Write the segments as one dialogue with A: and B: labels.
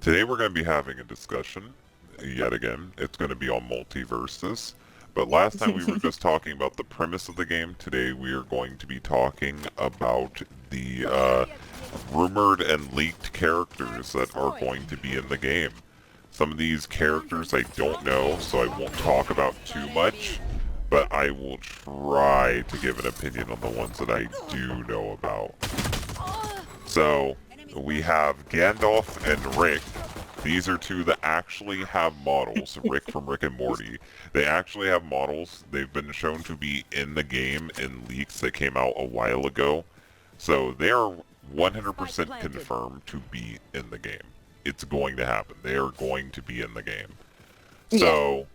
A: Today we're going to be having a discussion, yet again. It's going to be on MultiVersus. But last time we were just talking about the premise of the game. Today we are going to be talking about the rumored and leaked characters that are going to be in the game. Some of these characters I don't know, so I won't talk about too much. But I will try to give an opinion on the ones that I do know about. So, we have Gandalf and Rick. These are two that actually have models. Rick from Rick and Morty. They actually have models. They've been shown to be in the game in leaks that came out a while ago. So they are 100% confirmed to be in the game. It's going to happen. They are going to be in the game. So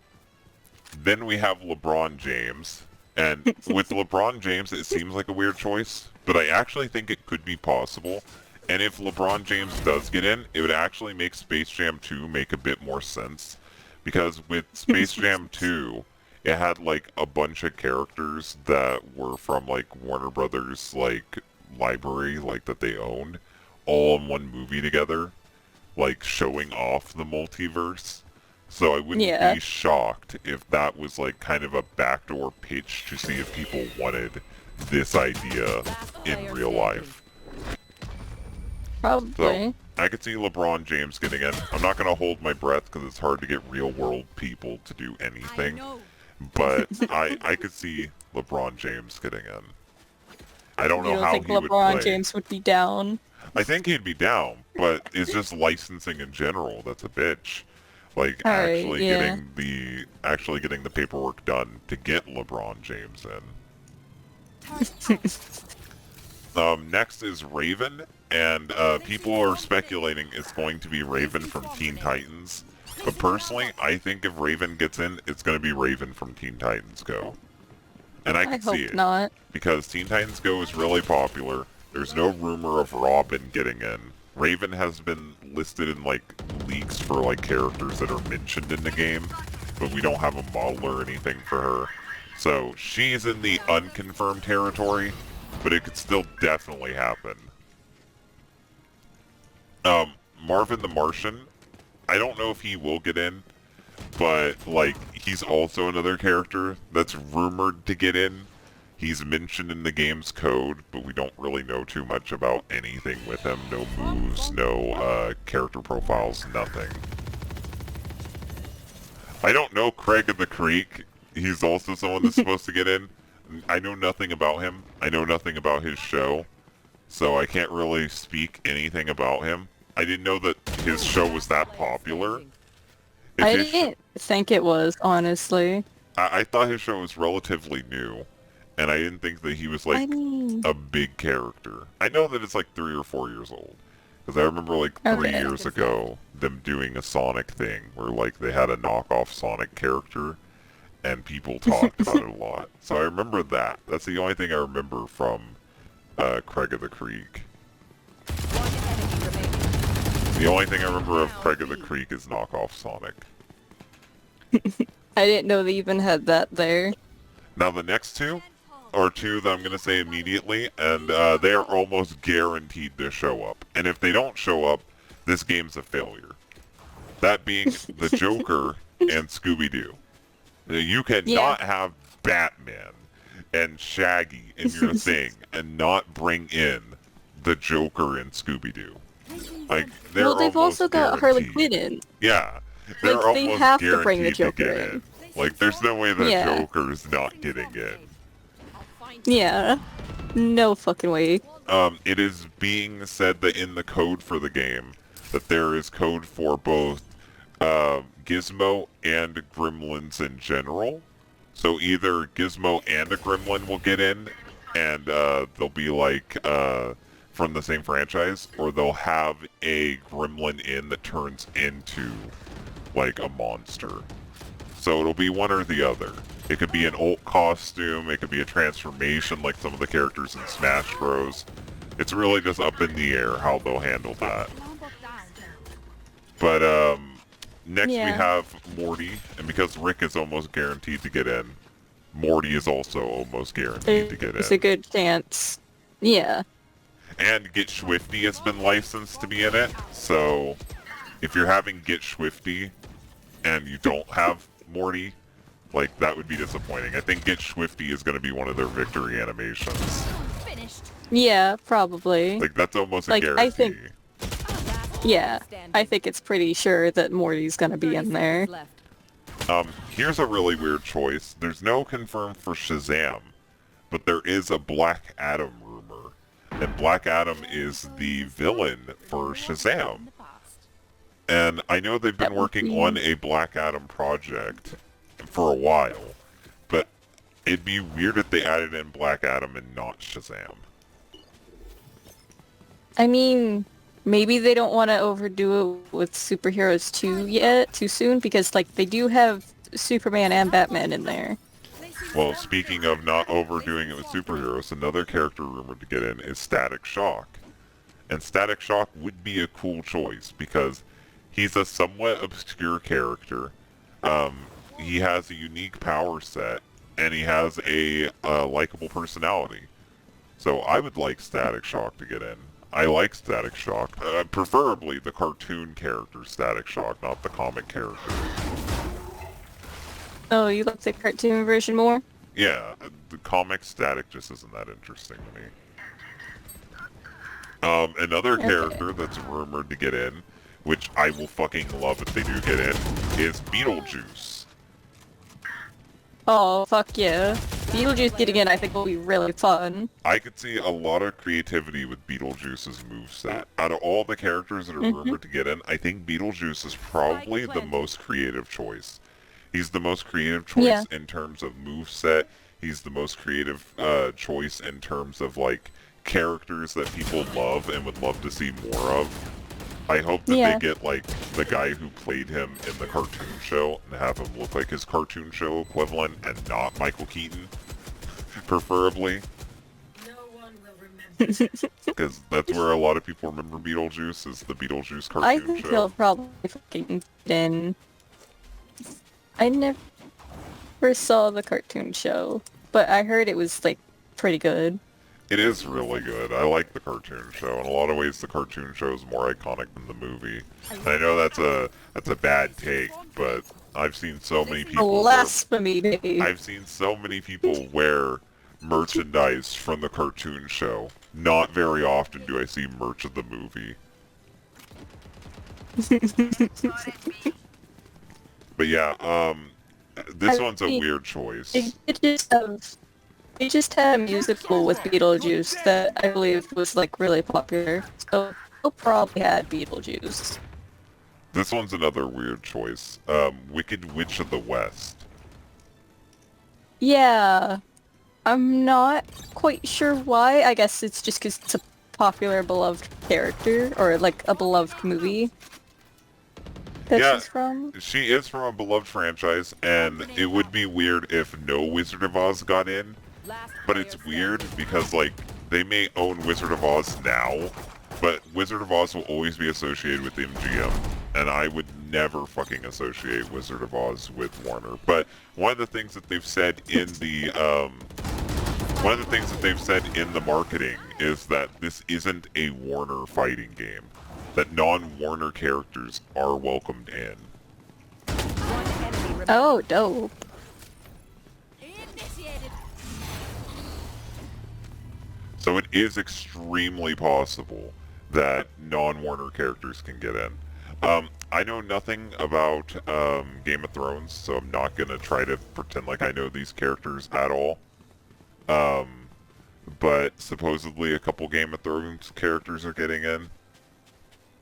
A: then we have LeBron James. And with LeBron James, it seems like a weird choice, but I actually think it could be possible. And if LeBron James does get in, it would actually make Space Jam 2 make a bit more sense. Because with Space Jam 2, it had like a bunch of characters that were from like Warner Brothers like library like that they owned all in one movie together, like showing off the multiverse. So I wouldn't be shocked if that was like kind of a backdoor pitch to see if people wanted this idea in real life.
B: Probably.
A: So I could see LeBron James getting in. I'm not going to hold my breath because it's hard to get real world people to do anything. But I could see LeBron James getting in. I don't know how he would play.
B: You don't think LeBron James would be down?
A: I think he'd be down, but it's just licensing in general that's a bitch. Like actually getting the paperwork done to get LeBron James in. Next is Raven, and people are speculating it's going to be Raven from Teen Titans. But personally, I think if Raven gets in, it's going to be Raven from Teen Titans Go. And I can see it.
B: Not.
A: Because Teen Titans Go is really popular. There's no rumor of Robin getting in. Raven has been listed in like leaks for like characters that are mentioned in the game, but we don't have a model or anything for her. So she's in the unconfirmed territory, but it could still definitely happen. Marvin the Martian, I don't know if he will get in, but like he's also another character that's rumored to get in. He's mentioned in the game's code, but we don't really know too much about anything with him. No moves, no character profiles, nothing. I don't know Craig of the Creek. He's also someone that's supposed to get in. I know nothing about him. I know nothing about his show. So I can't really speak anything about him. I didn't know that his show was that popular.
B: I didn't think it was, honestly.
A: I thought his show was relatively new. And I didn't think that he was, like, a big character. I know that it's, like, 3 or 4 years old. Because I remember, like, 3 years ago, them doing a Sonic thing, where, like, they had a knockoff Sonic character, and people talked about it a lot. So I remember that. That's the only thing I remember from, Craig of the Creek. The only thing I remember of Craig of the Creek is knockoff Sonic.
B: I didn't know they even had that there.
A: Now the next two are two that I'm going to say immediately, and they are almost guaranteed to show up. And if they don't show up, this game's a failure. That being the Joker and Scooby-Doo. You cannot have Batman and Shaggy in your thing and not bring in the Joker and Scooby-Doo. Like, they're
B: well, they've also got
A: guaranteed.
B: Harley Quinn in.
A: Yeah, they're
B: like,
A: almost
B: they have
A: guaranteed
B: to bring the Joker
A: to get in. Like, there's no way that Joker's not getting in.
B: Yeah. No fucking way.
A: It is being said that in the code for the game, that there is code for both, Gizmo and Gremlins in general. So either Gizmo and a Gremlin will get in, and, they'll be like, from the same franchise, or they'll have a Gremlin in that turns into, like, a monster. So it'll be one or the other. It could be an alt costume, it could be a transformation like some of the characters in Smash Bros. It's really just up in the air how they'll handle that. But, next we have Morty, and because Rick is almost guaranteed to get in, Morty is also almost guaranteed to get in.
B: It's a good chance. Yeah.
A: And Get Swifty has been licensed to be in it, so If you're having Get Swifty and you don't have Morty, like, that would be disappointing. I think Get Swifty is going to be one of their victory animations.
B: Yeah, probably.
A: Like, that's almost a
B: Like,
A: guarantee.
B: I think, yeah, I think it's pretty sure that Morty's gonna be in there.
A: Here's a really weird choice. There's no confirmed for Shazam, but there is a Black Adam rumor. And Black Adam is the villain for Shazam. And I know they've been working on a Black Adam project for a while, but it'd be weird if they added in Black Adam and not Shazam.
B: I mean, maybe they don't want to overdo it with superheroes too soon, because like they do have Superman and Batman in there.
A: Well, speaking of not overdoing it with superheroes, another character rumored to get in is Static Shock. And Static Shock would be a cool choice because he's a somewhat obscure character. He has a unique power set, and he has a likable personality. So I would like Static Shock to get in. I like Static Shock. Preferably the cartoon character Static Shock, not the comic character.
B: Oh, you like the cartoon version more?
A: Yeah, the comic Static just isn't that interesting to me. Another character that's rumored to get in, which I will fucking love if they do get in, is Beetlejuice.
B: Oh, fuck yeah. Beetlejuice getting in I think will be really fun.
A: I could see a lot of creativity with Beetlejuice's moveset. Out of all the characters that are rumored to get in, I think Beetlejuice is probably the most creative choice. He's the most creative choice in terms of moveset. He's the most creative choice in terms of, like, characters that people love and would love to see more of. I hope that they get, like, the guy who played him in the cartoon show and have him look like his cartoon show equivalent and not Michael Keaton, preferably.
C: No one will remember.
A: Because that's where a lot of people remember Beetlejuice, is the Beetlejuice cartoon
B: I think
A: show.
B: he'll probably fucking get in. I never saw the cartoon show, but I heard it was, like, pretty good.
A: It is really good. I like the cartoon show. In a lot of ways, the cartoon show is more iconic than the movie. And I know that's a bad take, but I've seen so many people.
B: Blasphemy, babe.
A: I've seen so many people wear merchandise from the cartoon show. Not very often do I see merch of the movie. But yeah, this one's a weird choice.
B: They just had a musical with Beetlejuice that I believe was like really popular, so they'll probably add Beetlejuice.
A: This one's another weird choice. Wicked Witch of the West.
B: Yeah, I'm not quite sure why. I guess it's just because it's a popular, beloved character, or like a beloved movie that she's from.
A: She is from a beloved franchise, and it would be weird if no Wizard of Oz got in. But it's weird because, like, they may own Wizard of Oz now, but Wizard of Oz will always be associated with MGM, and I would never fucking associate Wizard of Oz with Warner. But one of the things that they've said in the marketing is that this isn't a Warner fighting game, that non-Warner characters are welcomed in.
B: Oh, dope.
A: So it is extremely possible that non-Warner characters can get in. I know nothing about Game of Thrones, so I'm not going to try to pretend like I know these characters at all. But supposedly a couple Game of Thrones characters are getting in.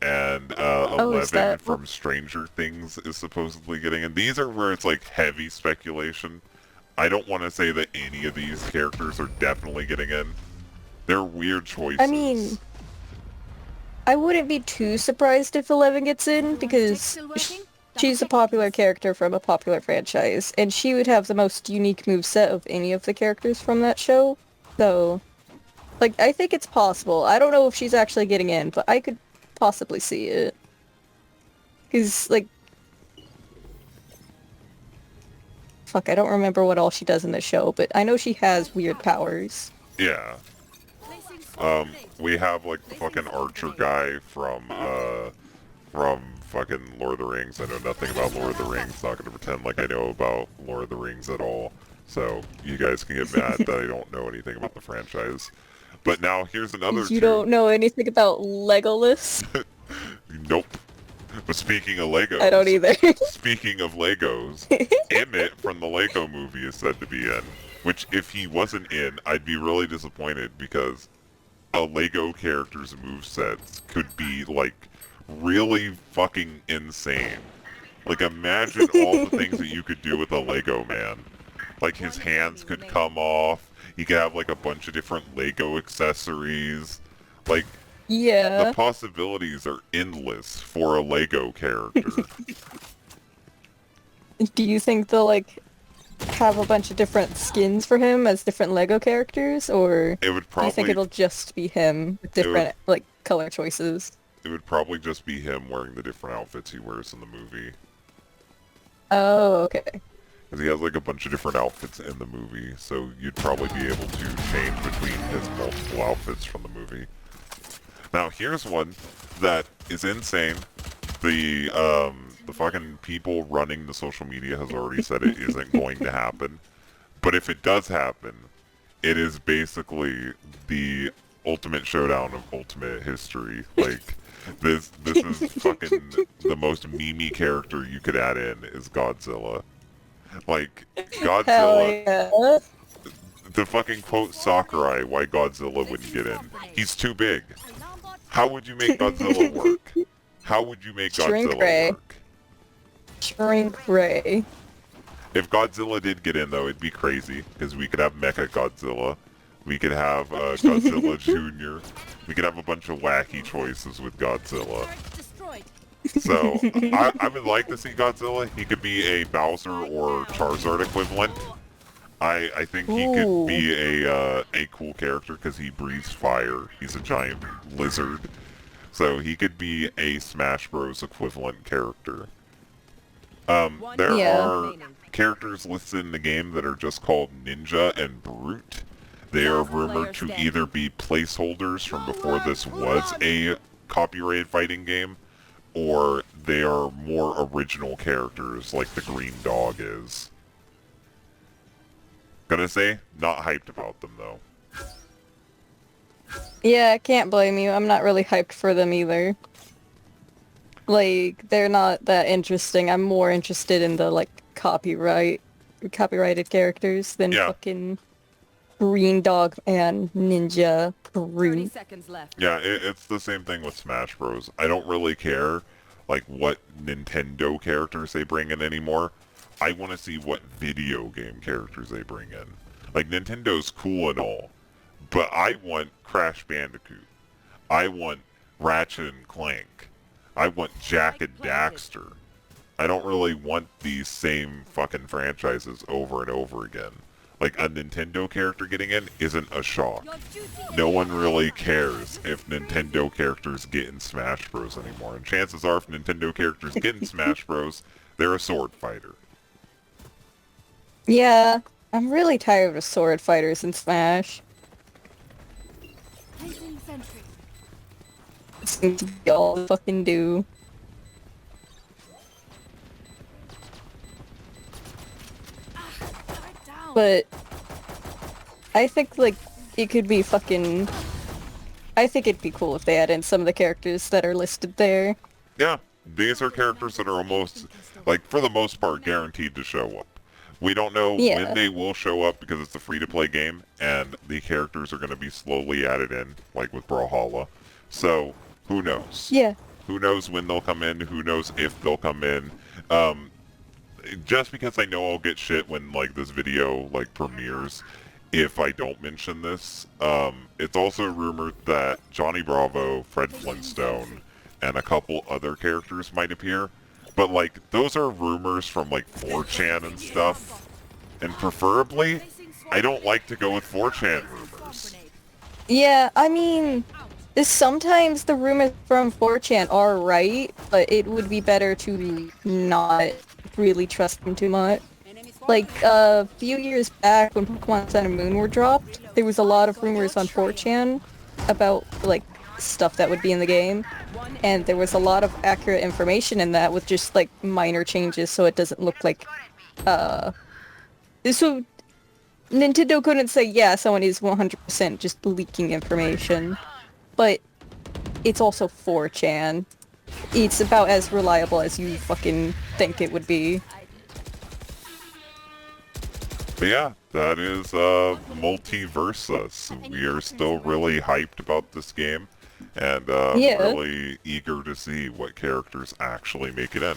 A: And 11 from Stranger Things is supposedly getting in. These are where it's like heavy speculation. I don't want to say that any of these characters are definitely getting in. They're weird choices.
B: I mean, I wouldn't be too surprised if 11 gets in, because she's a popular character from a popular franchise, and she would have the most unique moveset of any of the characters from that show. So, like, I think it's possible. I don't know if she's actually getting in, but I could possibly see it. Because, like... Fuck, I don't remember what all she does in the show, but I know she has weird powers.
A: Yeah. We have, like, the fucking archer guy from from fucking Lord of the Rings. I know nothing about Lord of the Rings. Not gonna pretend like I know about Lord of the Rings at all. So you guys can get mad that I don't know anything about the franchise. But now here's another
B: You
A: two.
B: don't know anything about Legolas?
A: Nope. But speaking of Legos,
B: I don't either.
A: speaking of Legos, Emmett from the Lego movie is said to be in. Which, if he wasn't in, I'd be really disappointed because a Lego character's movesets could be, like, really fucking insane. Like, imagine all the things that you could do with a Lego man. Like, his hands could come off. He could have, like, a bunch of different Lego accessories. Like, the
B: Yeah.
A: possibilities are endless for a Lego character.
B: Do you think they'll, like, have a bunch of different skins for him as different Lego characters, or
A: It would
B: do you think
A: probably
B: it'll just be him with different, like, color choices?
A: it would probably just be him wearing the different outfits he wears in the movie.
B: Oh, okay.
A: Because he has like a bunch of different outfits in the movie, so you'd probably be able to change between his multiple outfits from the movie. Now here's one that is insane. The fucking people running the social media has already said it isn't going to happen. But if it does happen, it is basically the ultimate showdown of ultimate history. Like this is fucking the most memey character you could add in is Godzilla. Like
B: Hell
A: Godzilla,
B: yeah.
A: the fucking quote Sakurai why Godzilla wouldn't get in. He's too big. How would you make Godzilla work? How would you make
B: Shrink
A: Godzilla
B: Ray.
A: work?
B: Shrink Ray.
A: If Godzilla did get in, though, it'd be crazy because we could have Mecha Godzilla, we could have Godzilla Jr., we could have a bunch of wacky choices with Godzilla. So I would like to see Godzilla. He could be a Bowser or Charizard equivalent. I think he could be a cool character because he breathes fire. He's a giant lizard, so he could be a Smash Bros. Equivalent character. There
B: Yeah.
A: are characters listed in the game that are just called Ninja and Brute. They are rumored to either be placeholders from before this was a copyrighted fighting game, or they are more original characters like the Green Dog is. Gonna say, not hyped about them though.
B: Yeah, I can't blame you. I'm not really hyped for them either. Like, they're not that interesting. I'm more interested in the, like, copyrighted characters than
A: Yeah.
B: fucking Green Dog and Ninja
D: 30
B: Brute.
D: seconds left.
A: Yeah, it's the same thing with Smash Bros. I don't really care, like, what Nintendo characters they bring in anymore. I want to see what video game characters they bring in. Like, Nintendo's cool and all, but I want Crash Bandicoot. I want Ratchet and Clank. I want Jak and Daxter. I don't really want these same fucking franchises over and over again. Like, a Nintendo character getting in isn't a shock. No one really cares if Nintendo characters get in Smash Bros. Anymore. And chances are, if Nintendo characters get in Smash Bros., they're a sword fighter.
B: Yeah, I'm really tired of sword fighters in Smash.
D: Placing sentry.
B: Seems to be all they fucking do.
D: Right down.
B: But I think, like, it could be fucking... I think it'd be cool if they add in some of the characters that are listed there.
A: Yeah, these are characters that are almost, like, for the most part, guaranteed to show up. We don't know
B: Yeah.
A: when they will show up because it's a free-to-play game, and the characters are going to be slowly added in, like with Brawlhalla. So, who knows?
B: Yeah.
A: Who knows when they'll come in? Who knows if they'll come in? Just because I know I'll get shit when, like, this video, like, premieres, if I don't mention this. It's also rumored that Johnny Bravo, Fred Flintstone, and a couple other characters might appear. But, like, those are rumors from, like, 4chan and stuff. And preferably, I don't like to go with 4chan rumors.
B: Yeah, I mean, sometimes the rumors from 4chan are right, but it would be better to not really trust them too much. Like, a few years back when Pokemon Sun and Moon were dropped, there was a lot of rumors on 4chan about, like, stuff that would be in the game. And there was a lot of accurate information in that with just like minor changes so it doesn't look like so Nintendo couldn't say, yeah, someone is 100% just leaking information. But it's also 4chan. It's about as reliable as you fucking think it would be.
A: But yeah, that is MultiVersus. We are still really hyped about this game, and
B: Yeah.
A: really eager to see what characters actually make it in.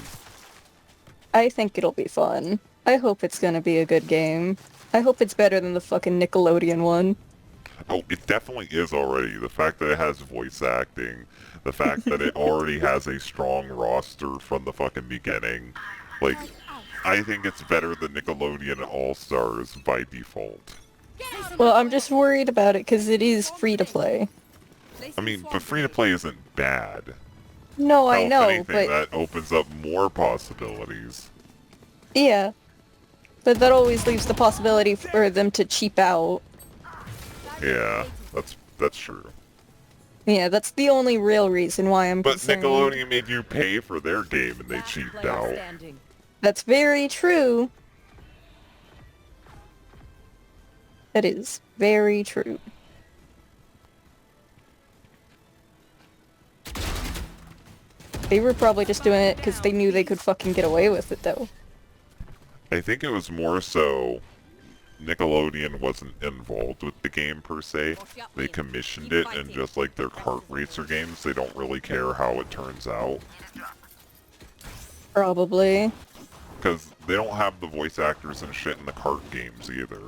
B: I think it'll be fun. I hope it's gonna be a good game. I hope it's better than the fucking Nickelodeon one.
A: Oh, it definitely is already. The fact that it has voice acting, the fact that it already has a strong roster from the fucking beginning. Like, I think it's better than Nickelodeon All-Stars by default.
B: Well, I'm just worried about it because it is free to play.
A: I mean, but free-to-play isn't bad.
B: No, I
A: If
B: know,
A: anything,
B: but
A: that opens up more possibilities.
B: yeah. But that always leaves the possibility for them to cheap out.
A: Yeah, that's true.
B: Yeah, that's the only real reason why I'm
A: But
B: concerned.
A: Nickelodeon made you pay for their game and they cheaped out.
B: That's very true. That is very true. They were probably just doing it because they knew they could fucking get away with it, though.
A: I think it was more so Nickelodeon wasn't involved with the game per se. They commissioned it, and just like their kart racer games, they don't really care how it turns out.
B: Probably.
A: Because they don't have the voice actors and shit in the kart games either.